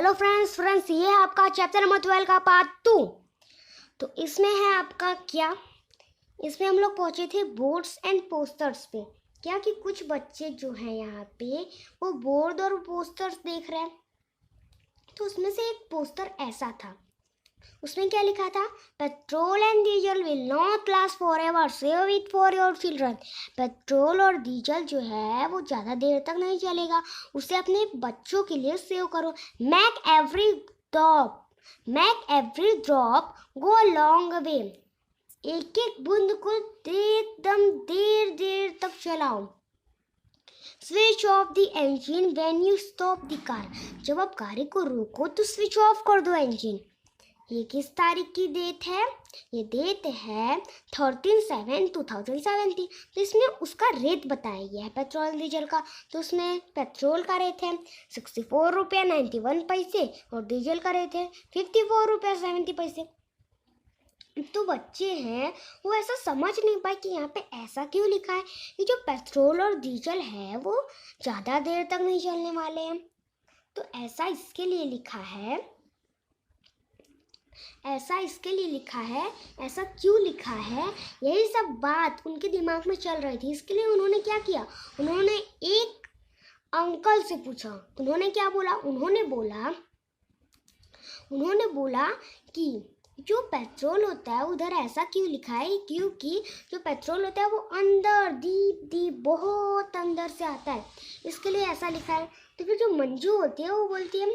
Hello friends ये है आपका चैप्टर नंबर 12 का पार्ट 2। तो इसमें है आपका क्या, इसमें हम लोग पहुंचे थे बोर्ड्स एंड पोस्टर्स पे। क्या कि कुछ बच्चे जो हैं यहाँ पे वो बोर्ड और पोस्टर्स देख रहे हैं। तो उसमें से एक पोस्टर ऐसा था, उसमें क्या लिखा था, petrol and diesel will not last for ever, save it for your children. Petrol और डीजल जो है वो ज़्यादा देर तक नहीं चलेगा, उसे अपने बच्चों के लिए सेव करो। Make every drop go a long way. एक एक बूंद को एकदम देर देर तक चलाओ। Switch off the engine when you stop the car. जब आप गाड़ी को रोको तो स्विच ऑफ कर दो इंजन। ये किस तारीख की डेट है? ये डेट है 13/7/2017। तो इसमें उसका रेट बताया गया है पेट्रोल डीजल का। तो उसमें पेट्रोल का रेट है 64 रुपये 91 पैसे और डीजल का रेट है 54 रुपये 70 पैसे। तो बच्चे हैं वो ऐसा समझ नहीं पाए कि यहाँ पे ऐसा क्यों लिखा है कि जो पेट्रोल और डीजल है वो ज़्यादा देर तक नहीं चलने वाले हैं। तो ऐसा इसके लिए लिखा है, ऐसा क्यों लिखा है, यही सब बात उनके दिमाग में चल रही थी। इसके लिए उन्होंने क्या किया, उन्होंने एक अंकल से पूछा। उन्होंने क्या बोला, उन्होंने बोला कि जो पेट्रोल होता है उधर ऐसा क्यों लिखा है, क्योंकि जो पेट्रोल होता है वो अंदर डीप बहुत अंदर से आता है, इसके लिए ऐसा लिखा है। तो फिर जो मंजू होती है वो बोलती है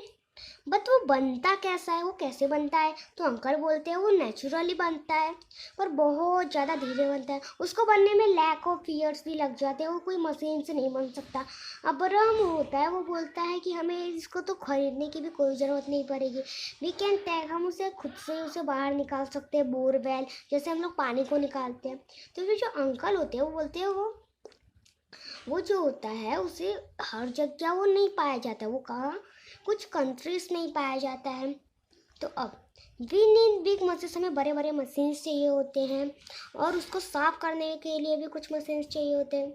बट वो बनता कैसा है, वो कैसे बनता है? तो अंकल बोलते हैं वो नेचुरली बनता है पर बहुत ज़्यादा धीरे बनता है, उसको बनने में लैक ऑफ ईयर्स भी लग जाते हैं, वो कोई मशीन से नहीं बन सकता। अब राम होता है वो बोलता है कि हमें इसको तो खरीदने की भी कोई ज़रूरत नहीं पड़ेगी, वी कैन टैग, हम उसे खुद से उसे बाहर निकाल सकते हैं, बोरवेल जैसे हम लोग पानी को निकालते हैं। तो फिर जो अंकल होते हैं वो बोलते हैं वो जो होता है उसे हर जगह वो नहीं पाया जाता, वो कहाँ कुछ कंट्रीज नहीं पाया जाता है। तो अब बिग मशीन्स, हमें बड़े बड़े मशीन्स चाहिए होते हैं और उसको साफ करने के लिए भी कुछ मशीन्स चाहिए होते हैं।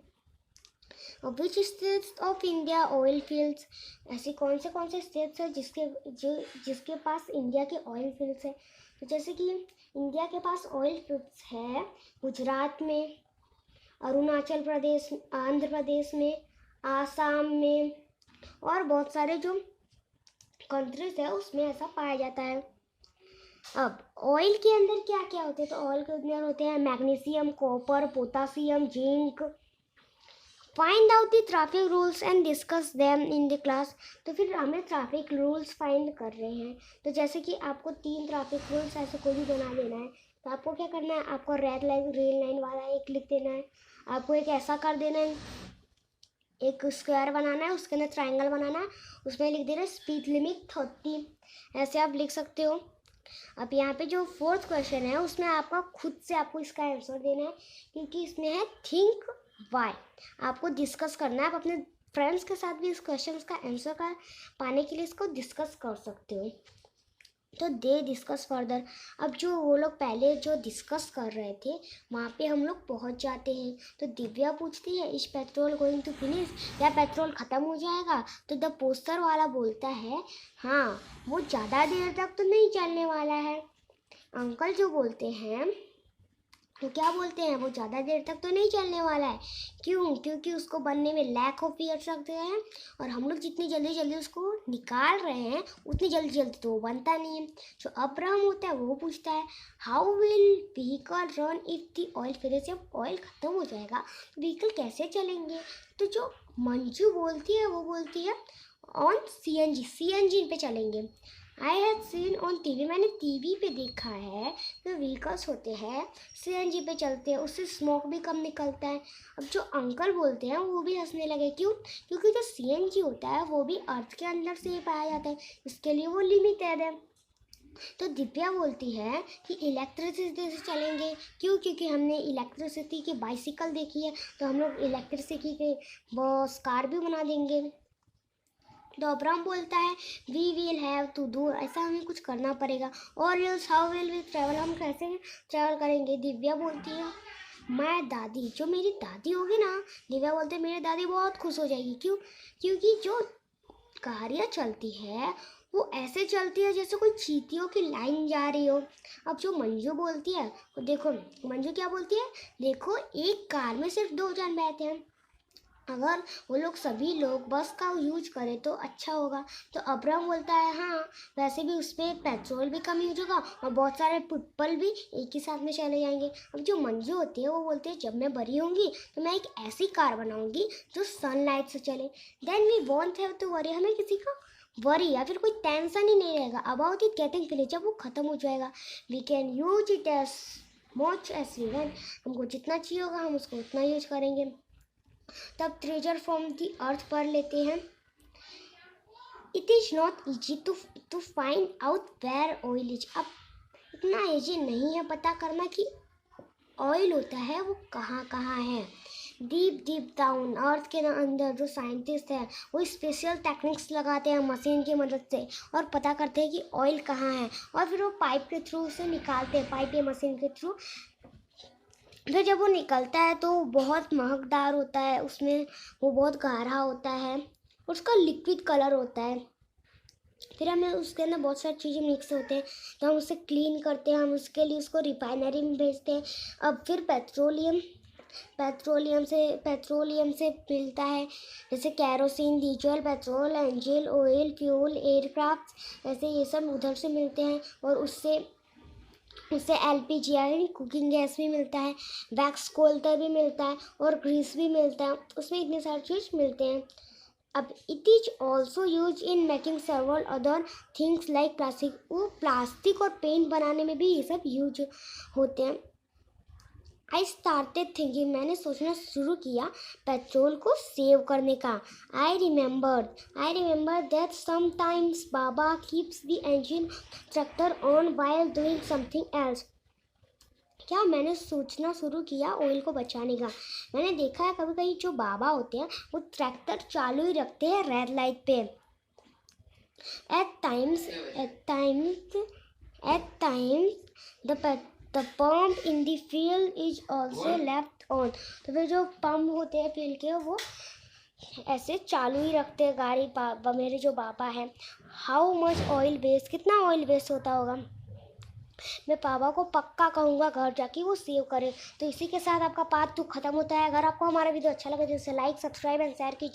और which states of India oil fields, ऐसे कौन से स्टेट्स हैं जिसके पास इंडिया के ऑयल फील्ड्स है? तो जैसे कि इंडिया के पास ऑयल फील्ड्स है गुजरात में, अरुणाचल प्रदेश, आंध्र प्रदेश में, आसाम में और बहुत सारे जो कंट्रीज है उसमें ऐसा पाया जाता है। अब ऑयल के अंदर क्या क्या होते हैं? तो ऑयल के अंदर होते हैं magnesium, copper, potassium, zinc. Find out the traffic rules and discuss them in the class. तो फिर हमें ट्रैफिक रूल्स फाइंड कर रहे हैं। तो जैसे कि आपको 3 ट्रैफिक रूल्स ऐसे कोई भी बना देना है, तो आपको क्या करना है, आपको रेड लाइन ग्रीन लाइन वाला एक लिख देना है। आपको एक ऐसा कर देना है, एक स्क्वायर बनाना है, उसके अंदर ट्रायंगल बनाना है, उसमें लिख देना है स्पीड लिमिट 30। ऐसे आप लिख सकते हो। अब यहाँ पे जो 4th क्वेश्चन है उसमें आपका खुद से आपको इसका आंसर देना है, क्योंकि इसमें है थिंक वाई। आपको डिस्कस करना है, आप अपने फ्रेंड्स के साथ भी इस क्वेश्चन का आंसर का पाने के लिए इसको डिस्कस कर सकते हो। तो दे डिस्कस फर्दर। अब जो वो लोग पहले जो डिस्कस कर रहे थे वहाँ पे हम लोग पहुँच जाते हैं। तो दिव्या पूछती है इस पेट्रोल गोइंग टू फिनिश, या पेट्रोल ख़त्म हो जाएगा? तो द पोस्टर वाला बोलता है हाँ वो ज़्यादा देर तक तो नहीं चलने वाला है। अंकल जो बोलते हैं तो क्या बोलते हैं, वो ज़्यादा देर तक तो नहीं चलने वाला है। क्यों? क्योंकि उसको बनने में लैक ऑफ ईयर्स लगते हैं और हम लोग जितनी जल्दी उसको निकाल रहे हैं उतनी जल्दी तो वो बनता नहीं है। जो अब्राहम होता है वो पूछता है how will vehicle run if the oil finish, जब ऑयल ख़त्म हो जाएगा व्हीकल कैसे चलेंगे? तो जो मंजू बोलती है वो बोलती है ऑन CNG पे चलेंगे। I have seen on TV, मैंने टीवी पे देखा है जो व्हीकल्स होते हैं CNG पे चलते हैं, उससे स्मोक भी कम निकलता है। अब जो अंकल बोलते हैं वो भी हंसने लगे। क्यों? क्योंकि जो CNG होता है वो भी अर्थ के अंदर से ही पाया जाता है, इसके लिए वो लिमिटेड है। तो दिव्या बोलती है कि इलेक्ट्रिसिटी से चलेंगे। क्यों? क्योंकि हमने इलेक्ट्रिसिटी की बाइसिकल देखी है, तो हम लोग इलेक्ट्रिसिटी के बस कार भी बना देंगे। तो अब्राहम बोलता है we will have to do, ऐसा हमें कुछ करना पड़ेगा। और else how will we travel, हम कैसे ट्रैवल करेंगे? दिव्या बोलती है मैं दादी, जो मेरी दादी होगी ना, दिव्या बोलते हैं मेरी दादी बहुत खुश हो जाएगी। क्यों? क्योंकि जो गाड़ियाँ चलती है वो ऐसे चलती है जैसे कोई चींटियों की लाइन जा रही हो। अब जो मंजू बोलती है, वो देखो, मंजू क्या बोलती है, देखो एक कार में सिर्फ 2 जन बैठे हैं, अगर वो लोग सभी लोग बस का यूज करें तो अच्छा होगा। तो अब्राहम बोलता है हाँ, वैसे भी उस पर पेट्रोल भी कम यूज होगा और बहुत सारे पीपल भी एक ही साथ में चले जाएंगे। अब जो मंजू होती है वो बोलती है, जब मैं बड़ी होंगी तो मैं एक ऐसी कार बनाऊंगी जो सनलाइट से चले। Then we won't have to worry, हमें किसी का वरी या फिर कोई टेंशन ही नहीं रहेगा अबाउट इट गेटिंग फिनिश। जब वो ख़त्म हो जाएगा, we can use it as much as we want, हमको जितना चाहिए होगा हम उसको उतना यूज करेंगे। तब ट्रेजर फ्रॉम द अर्थ पढ़ लेते हैं। It is not easy to find out where oil is. अब इतना ईजी नहीं है पता करना कि ऑयल होता है वो कहाँ कहाँ है। डीप डीप डाउन अर्थ के अंदर जो साइंटिस्ट है वो स्पेशल टेक्निक्स लगाते हैं मशीन की मदद से और पता करते हैं कि ऑयल कहाँ है, और फिर वो पाइप के थ्रू उसे निकालते हैं, पाइप या मशीन के थ्रू। फिर जब वो निकलता है तो बहुत महकदार होता है, उसमें वो बहुत गाढ़ा होता है, उसका लिक्विड कलर होता है। फिर हमें उसके अंदर बहुत सारी चीज़ें मिक्स होते हैं, तो हम उसे क्लीन करते हैं, हम उसके लिए उसको रिफाइनरी में भेजते हैं। अब फिर पेट्रोलियम से मिलता है, जैसे kerosene, diesel, petrol, engine oil, fuel, aircraft, ऐसे ये सब उधर से मिलते हैं। और उससे एलपीजी यानी कुकिंग गैस भी मिलता है, वैक्स कोल्टर भी मिलता है और ग्रीस भी मिलता है, उसमें इतने सारे चीज़ मिलते हैं। अब it is also use in making several other things like plastic. वो प्लास्टिक और पेंट बनाने में भी ये सब यूज होते हैं। आई स्टार्टेड थिंकिंग, मैंने सोचना शुरू किया पेट्रोल को सेव करने का। I remember that sometimes Baba keeps the engine tractor on while doing something else. क्या मैंने सोचना शुरू किया ऑयल को बचाने का। मैंने देखा है कभी कभी जो बाबा होते हैं वो ट्रैक्टर चालू ही रखते हैं रेड लाइट पे। At times, the pump in the field is also left on. तो फिर जो पंप होते हैं फील्ड के वो ऐसे चालू ही रखते हैं गाड़ी। मेरे जो बाबा हैं, हाउ मच ऑयल वेस्ट, कितना ऑयल वेस्ट होता होगा। मैं पापा को पक्का कहूँगा घर जाके वो सेव करें। तो इसी के साथ आपका पार्ट 2 खत्म होता है। अगर आपको हमारा वीडियो अच्छा लगे तो इसे लाइक, सब्सक्राइब एंड शेयर कीजिए।